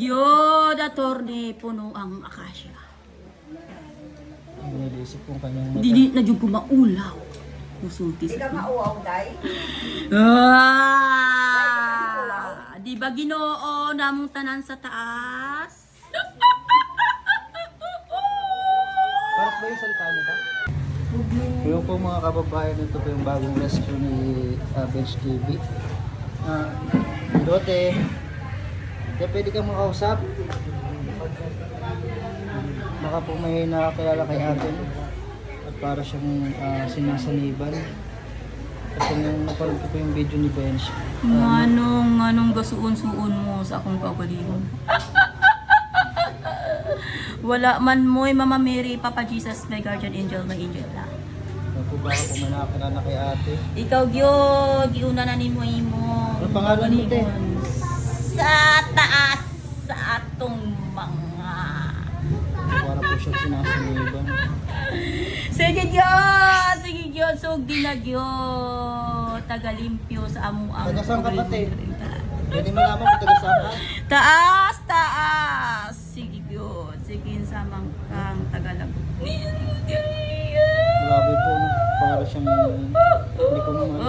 Yod, attorney, puno ang akasya. Nilisip kong kanyang mata. Dili na dyan maulaw. Musulti Di sa ka mauaw, day? Di ba Ginoo namong tanan sa taas? Paras ba yung salita mo ba? Yung po mga kababayan, ito po yung bagong rescue ni Bench TV. Dote, pwede kang makausap. Baka po may nakakilala kay atin. At para siyang sinasaniban. Kasi nung napanood ko po yung video ni Bench. Nganong gasuon-suon mo sa akong kagalingon? Wala man mo'y Mama Mary, Papa Jesus, my guardian angel, my angel na. Ako baka po may nakakilala kay ate. Ikaw gyud, giuna na nimo imo. Ano pangalan mo, te? Sa taas sa atong mga. Para po siyang sinasaniban. Sige gyud, sugdi na gyud. Tagalimpyo sa amo ang. Taga saan ka ba, te? Pwede malaman kung taga saan ka? Taas. Sige gyud, sige sa kang Tagalog. Grabe po, no? Para siyang hindi ko naman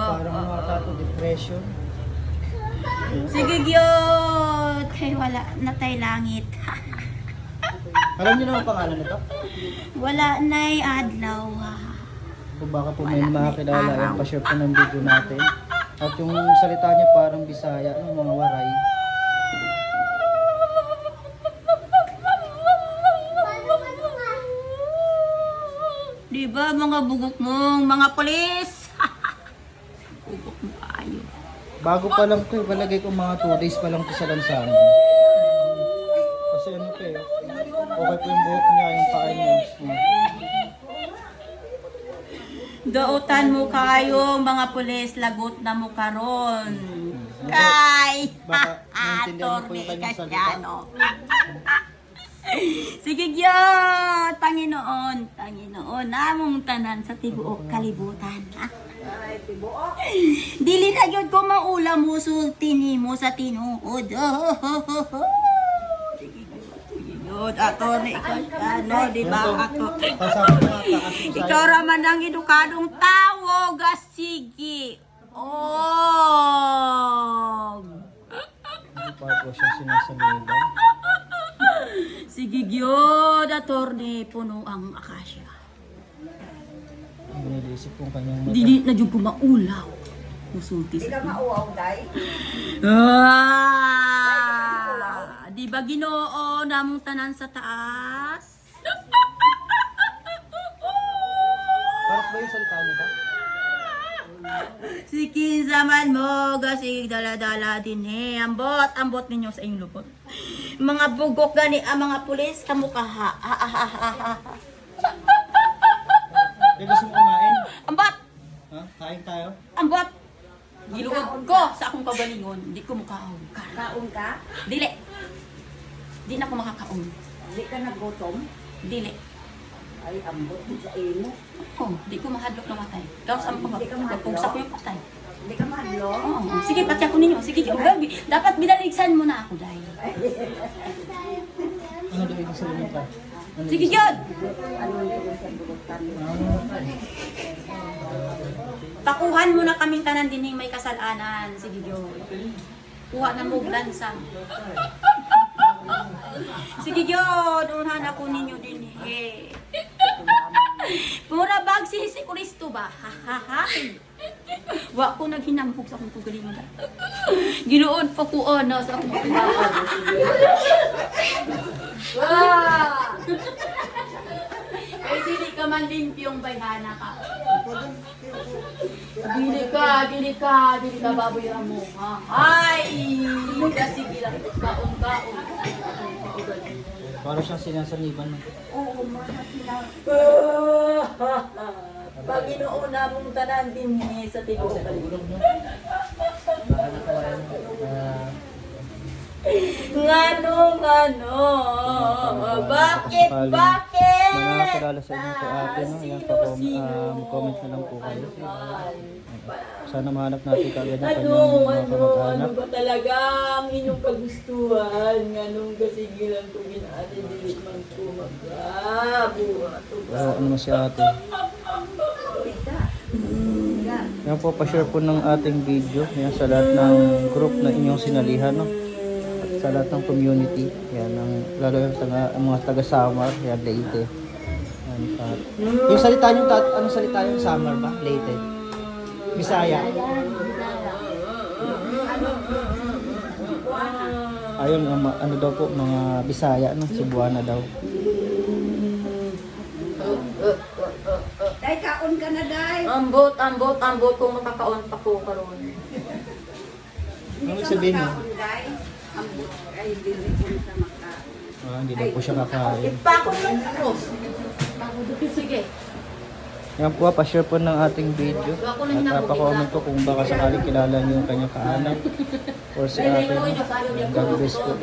parang mata to depression. Sige gyud, kay wala na tay langit. Alam niyo naman pangalan nito? Wala na'y adlaw. Kung baka po may Wala, makakilala, may yung pa-share po ng video natin. At yung salita niya parang Bisaya, ng mga waray. Diba mga bugok mong mga pulis? Bugok mo kayo. Bago pa lang to, palagay ko mga 2 days pa lang to sa lansangan. Kasi ano po eh, okay po yung buhok niya, yung paa niya. Dautan mo kayo mga pulis, lagot na mo karon. Kay Baka maintindihan mo po yung kanyang salita. Cassiano. Sige gyud, Panginoon, namong tanan sa tibuok kalibutan. Ay, tibuok. Dili na gyud ko maulam musulti nimo sa tinuod. Sige gyud, attorney Cassiano, di ba ato? Kasama niya, kakasing Ikaw raman ang edukadong tao, sige. Hindi pa po siyang sinasaniban. Sige gyud, attorney, puno ang akasya. Nilisip kong kanyang mata. Dili na dyan maulaw. Musulti Di sa ka mauaw, day? Di ba Ginoo namong tanan sa taas? Paras ba yung salita mo ba? Sikin zaman mo, gasig dala-dala din ambot ninyo sa inyong lupot. Mga bugok gani ang mga pulis, kamukha ha. Hindi gusto mo kumain? Ambot! Ha? Kain tayo? Ambot! Giluod ko sa akong kagalingon, di ko mukhaon. Kaon ka? Dili. Di na ko makakaon. Di ka nagutom? Dili. Ay, ambot mo sa imo. Oh, di ko mahadlok na matay. Ikaw saan ko Di ka mahadlok? Pagpugsa ko yung patay. Di ka mahadlo? Oo. Sige, pati ako ninyo. Sige, dapat binaligsan mo na ako dahil. Ano daw ibig sabihin ka? Ano Sige, Jod! Ano yung sa burutan? Takuhan mo na kaming tanan dining may kasalanan. Sige, Jod. Kuha na mo lansang. Sige, Jod. Unahan ako ninyo din. Pura bag si Kristo ba? Ha? Wa ko naghinampog sa akong tugalingon. Ginuod pa ko sa akong tugalingon. Ay, dili ka man limpyong bayhana ka. Dili ka baboy mo, ha? Ay! Sige lang, kaon. Para siyang sinasaniban. Oo, mga sila. Panginoon namong tanan din sa tibuok kalibutan. Bakit? Sakasakaling Bakit? Manakakilala sa inyo kay ate, no? Ayan, comment na lang po kayo. Sana mahanap natin kagad ang kanyang mga kamag-anak. Ano ba talaga ang inyong kagustuhan? Nganong kasigilan ko ginati dilit man ko magbuhat. Pero ano naman si ate. Yan po, pa-share po ng ating video. Yan, sa lahat ng group na inyong sinalihan, no? At sa lahat ng community. Yan, lalo yung mga taga-Samar. Yan, Leyte. Yan, at yung salita nyo, anong salita yung Samar ba? Leyte. Bisaya. Ayun, ano daw po, mga Bisaya, no? Cebuana daw. Day, kaon ka na, Day. Ambot kung makakaon pa ko karon. Hindi Ano ka sabihin mo? makaon, Day. Ambot. Ay, dili ko sa makaon. Hindi daw po siya kakain. Ipakon lang ko. Sige. Yan po, pa-share po ng ating video. At pa-comment po kung baka sakaling kilala niyo yung kanyang kaanak or si ate. God bless po.